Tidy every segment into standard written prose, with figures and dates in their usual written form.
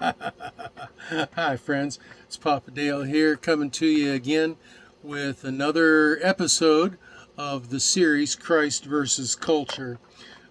Hi, friends. It's Papa Dale here, coming to you again with another episode of the series Christ versus Culture.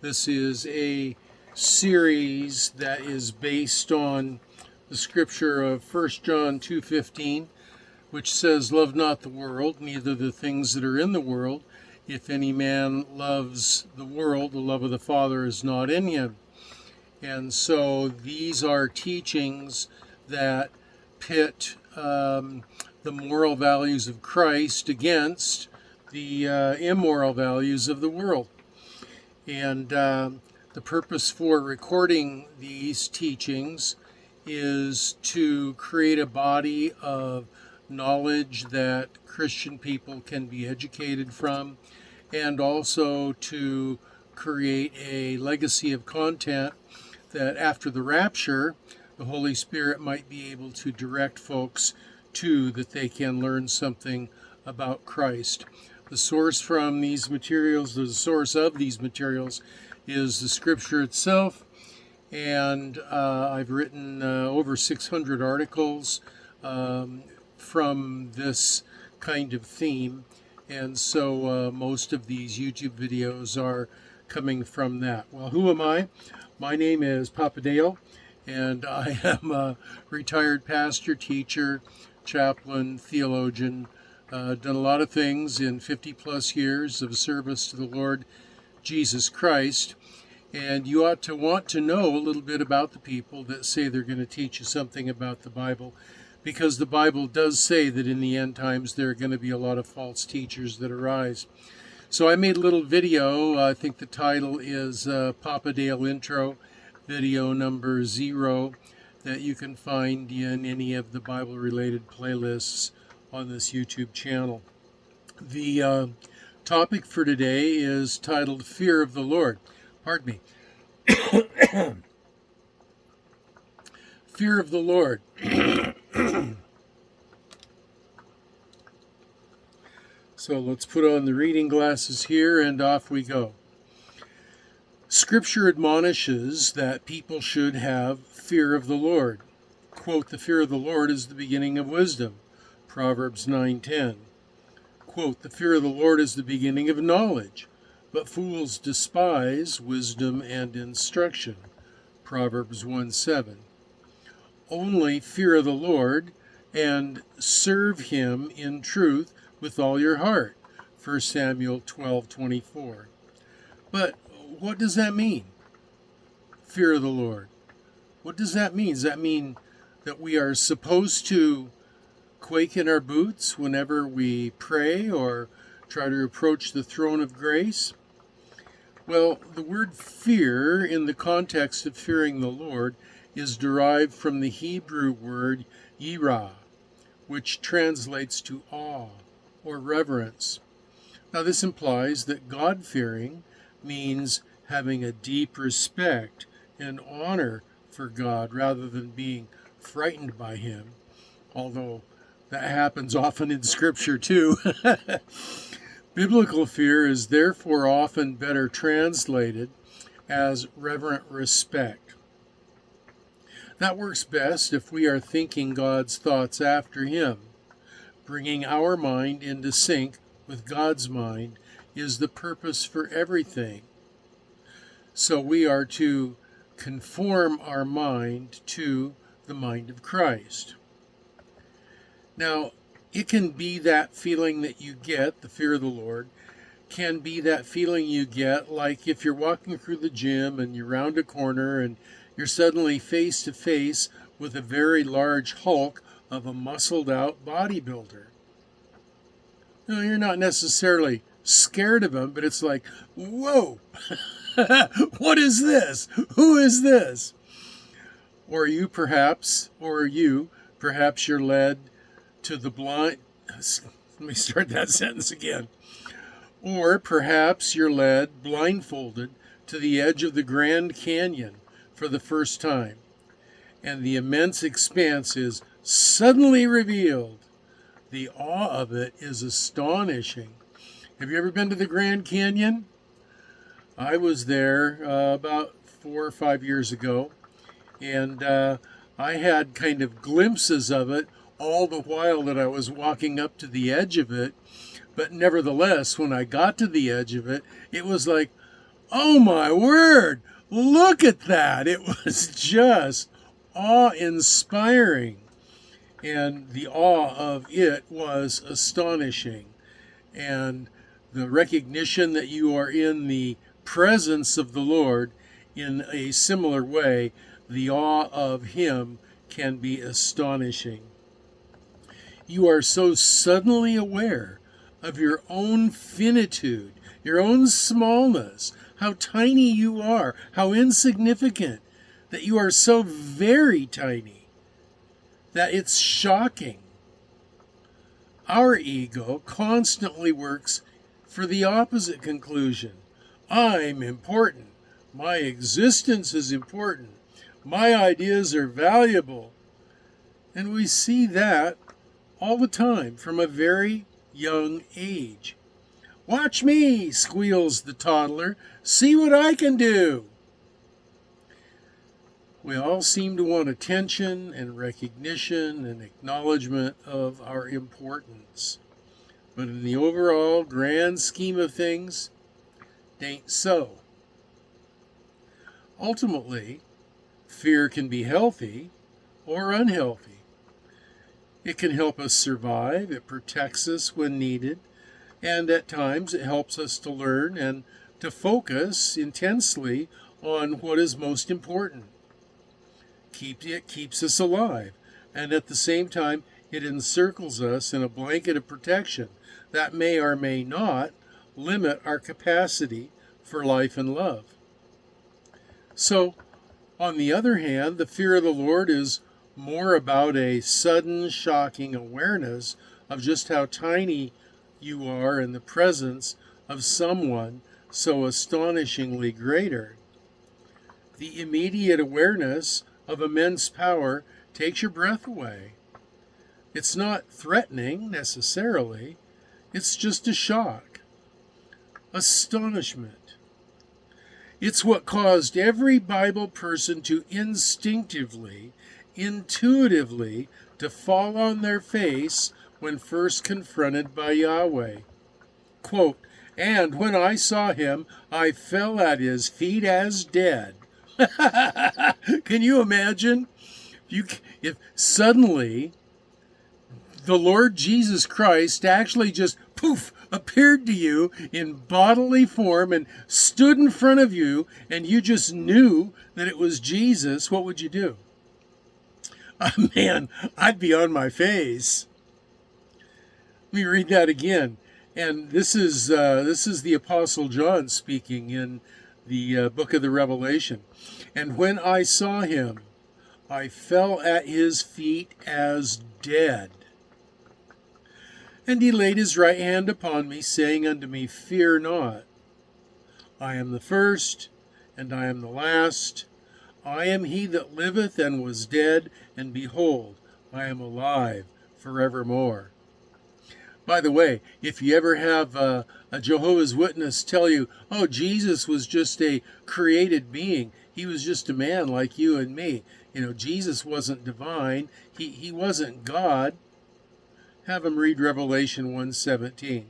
This is a series that is based on the scripture of 1 John 2:15, which says, "Love not the world, neither the things that are in the world. If any man loves the world, the love of the Father is not in him." And so these are teachings that pit the moral values of Christ against the immoral values of the world. And the purpose for recording these teachings is to create a body of knowledge that Christian people can be educated from, and also to create a legacy of content that after the rapture, the Holy Spirit might be able to direct folks to, that they can learn something about Christ. The source from these materials, the source of these materials, is the Scripture itself, and I've written over 600 articles from this kind of theme, and so most of these YouTube videos are coming from that. Well, who am I? My name is Papa Dale, and I am a retired pastor, teacher, chaplain, theologian. Done a lot of things in 50 plus years of service to the Lord Jesus Christ. And you ought to want to know a little bit about the people that say they're going to teach you something about the Bible, because the Bible does say that in the end times there are going to be a lot of false teachers that arise. So I made a little video. I think the title is Papa Dale Intro, video number 0, that you can find in any of the Bible-related playlists on this YouTube channel. The topic for today is titled Fear of the Lord. Pardon me. Fear of the Lord. So let's put on the reading glasses here and off we go. Scripture admonishes that people should have fear of the Lord. Quote, "The fear of the Lord is the beginning of wisdom." Proverbs 9:10. Quote, "The fear of the Lord is the beginning of knowledge, but fools despise wisdom and instruction." Proverbs 1:7. Only fear of the Lord and serve him in truth with all your heart. 1 Samuel 12:24. But what does that mean? Fear of the Lord. What does that mean? Does that mean that we are supposed to quake in our boots whenever we pray or try to approach the throne of grace? Well, the word fear in the context of fearing the Lord is derived from the Hebrew word yirah, which translates to awe or reverence. Now, this implies that God-fearing means having a deep respect and honor for God rather than being frightened by him, although that happens often in Scripture too. Biblical fear is therefore often better translated as reverent respect. That works best if we are thinking God's thoughts after him. Bringing our mind into sync with God's mind is the purpose for everything. So we are to conform our mind to the mind of Christ. Now, it can be that feeling that you get, the fear of the Lord, can be that feeling you get like if you're walking through the gym and you're round a corner and you're suddenly face to face with a very large hulk of a muscled out bodybuilder. No, you're not necessarily scared of him, but it's like, whoa, what is this? Who is this? Or you perhaps you're led to the blind. Let me start that sentence again. Or perhaps you're led blindfolded to the edge of the Grand Canyon for the first time, and the immense expanse is suddenly revealed. The awe of it is astonishing. Have you ever been to the Grand Canyon? I was there about 4 or 5 years ago, and I had kind of glimpses of it all the while that I was walking up to the edge of it. But nevertheless, when I got to the edge of it, it was like, oh my word, look at that. It was just awe-inspiring. And the awe of it was astonishing. And the recognition that you are in the presence of the Lord in a similar way, the awe of Him can be astonishing. You are so suddenly aware of your own finitude, your own smallness, how tiny you are, how insignificant, that you are so very tiny, that it's shocking. Our ego constantly works for the opposite conclusion. I'm important. My existence is important. My ideas are valuable. And we see that all the time from a very young age. Watch me, squeals the toddler. See what I can do. We all seem to want attention and recognition and acknowledgement of our importance. But in the overall grand scheme of things, it ain't so. Ultimately, fear can be healthy or unhealthy. It can help us survive, it protects us when needed, and at times it helps us to learn and to focus intensely on what is most important. It keeps us alive, and at the same time, it encircles us in a blanket of protection that may or may not limit our capacity for life and love. So, on the other hand, the fear of the Lord is more about a sudden, shocking awareness of just how tiny you are in the presence of someone so astonishingly greater. The immediate awareness of immense power takes your breath away. It's not threatening necessarily, it's just a shock, astonishment. It's what caused every Bible person to intuitively, to fall on their face when first confronted by Yahweh. Quote, "And when I saw him, I fell at his feet as dead." Can you imagine? If suddenly the Lord Jesus Christ actually just poof appeared to you in bodily form and stood in front of you, and you just knew that it was Jesus, what would you do? Man, I'd be on my face. Let me read that again. And this is the Apostle John speaking in the book of the Revelation. "And when I saw him, I fell at his feet as dead. And he laid his right hand upon me, saying unto me, Fear not. I am the first, and I am the last. I am he that liveth and was dead, and behold, I am alive forevermore." By the way, if you ever have a Jehovah's Witness tell you, oh, Jesus was just a created being, he was just a man like you and me, Jesus wasn't divine, he wasn't God, have them read Revelation 1:17,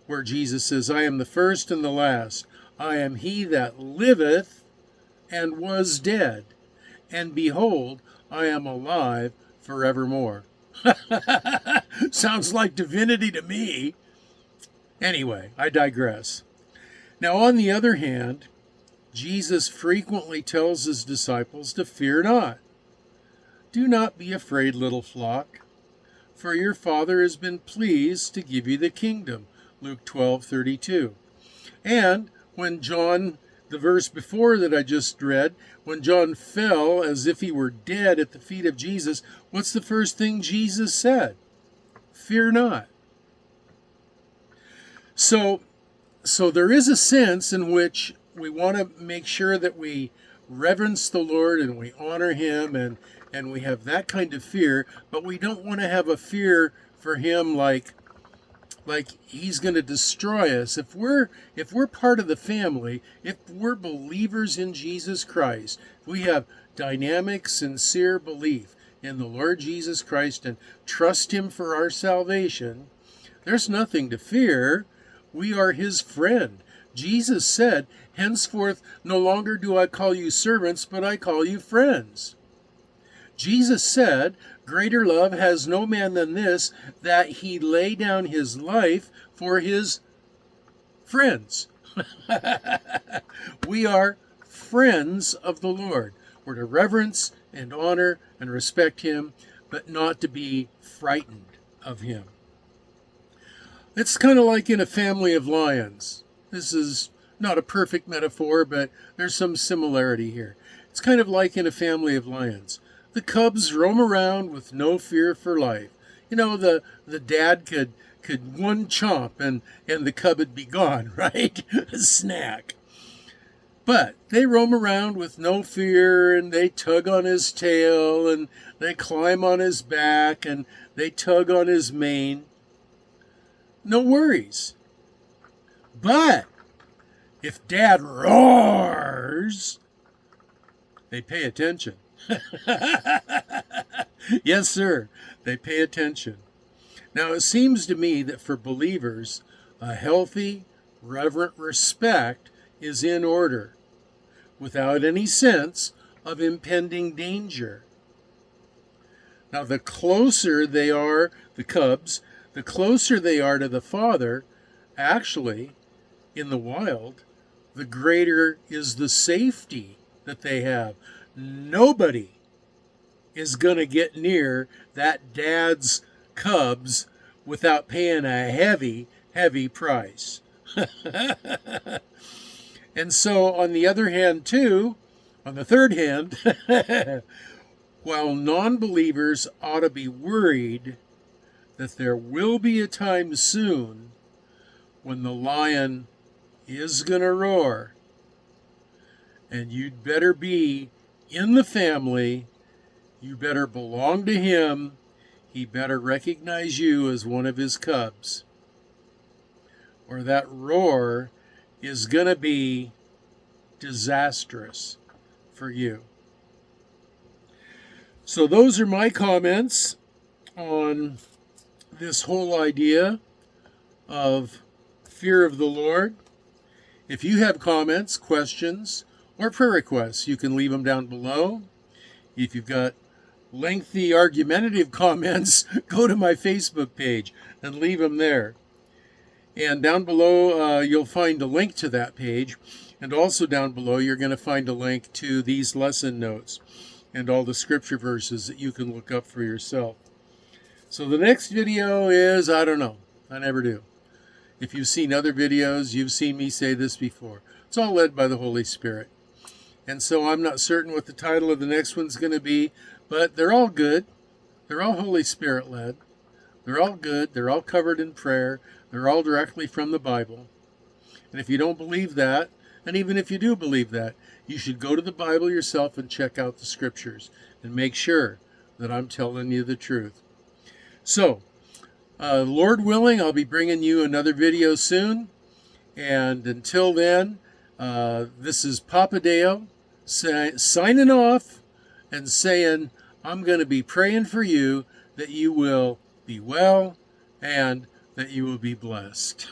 where Jesus says, I am the first and the last. I am he that liveth and was dead, and behold, I am alive forevermore. Sounds like divinity to me. Anyway, I digress. Now, on the other hand, Jesus frequently tells his disciples to fear not. Do not be afraid, little flock, for your Father has been pleased to give you the kingdom. Luke 12:32. And when John, the verse before that I just read, when John fell as if he were dead at the feet of Jesus, what's the first thing Jesus said? Fear not. So there is a sense in which we want to make sure that we reverence the Lord and we honor him and we have that kind of fear, but we don't want to have a fear for him like he's going to destroy us. If we're part of the family, if we're believers in Jesus Christ, we have dynamic, sincere belief in the Lord Jesus Christ and trust Him for our salvation, there's nothing to fear. We are His friend. Jesus said, "Henceforth no longer do I call you servants, but I call you friends." Jesus said, "Greater love has no man than this, that he lay down his life for his friends." We are friends of the Lord. We're to reverence and honor and respect Him, but not to be frightened of Him. It's kind of like in a family of lions. This is not a perfect metaphor, but there's some similarity here. It's kind of like in a family of lions. The cubs roam around with no fear for life. You know, the dad could one chomp and the cub would be gone, right? A snack. But they roam around with no fear, and they tug on his tail, and they climb on his back, and they tug on his mane. No worries. But if Dad roars, they pay attention. Yes, sir, they pay attention. Now, it seems to me that for believers, a healthy, reverent respect is in order, without any sense of impending danger. Now, the closer they are, the cubs, the closer they are to the Father, actually, in the wild, the greater is the safety that they have. Nobody is going to get near that dad's cubs without paying a heavy, heavy price. And so, on the other hand, too, on the third hand, while non-believers ought to be worried that there will be a time soon when the lion is going to roar, and you'd better be in the family, you better belong to him, he better recognize you as one of his cubs, or that roar is going to be disastrous for you. So those are my comments on this whole idea of fear of the Lord. If you have comments, questions, or prayer requests, you can leave them down below. If you've got lengthy argumentative comments, go to my Facebook page and leave them there. And down below, you'll find a link to that page. And also down below, you're going to find a link to these lesson notes and all the scripture verses that you can look up for yourself. So the next video is, I don't know. I never do. If you've seen other videos, you've seen me say this before. It's all led by the Holy Spirit. And so I'm not certain what the title of the next one's going to be, but they're all good. They're all Holy Spirit led. They're all good. They're all covered in prayer. They're all directly from the Bible. And if you don't believe that, and even if you do believe that, you should go to the Bible yourself and check out the scriptures and make sure that I'm telling you the truth. So, Lord willing, I'll be bringing you another video soon. And until then, this is Papa Dale signing off and saying, I'm going to be praying for you that you will be well and that you will be blessed.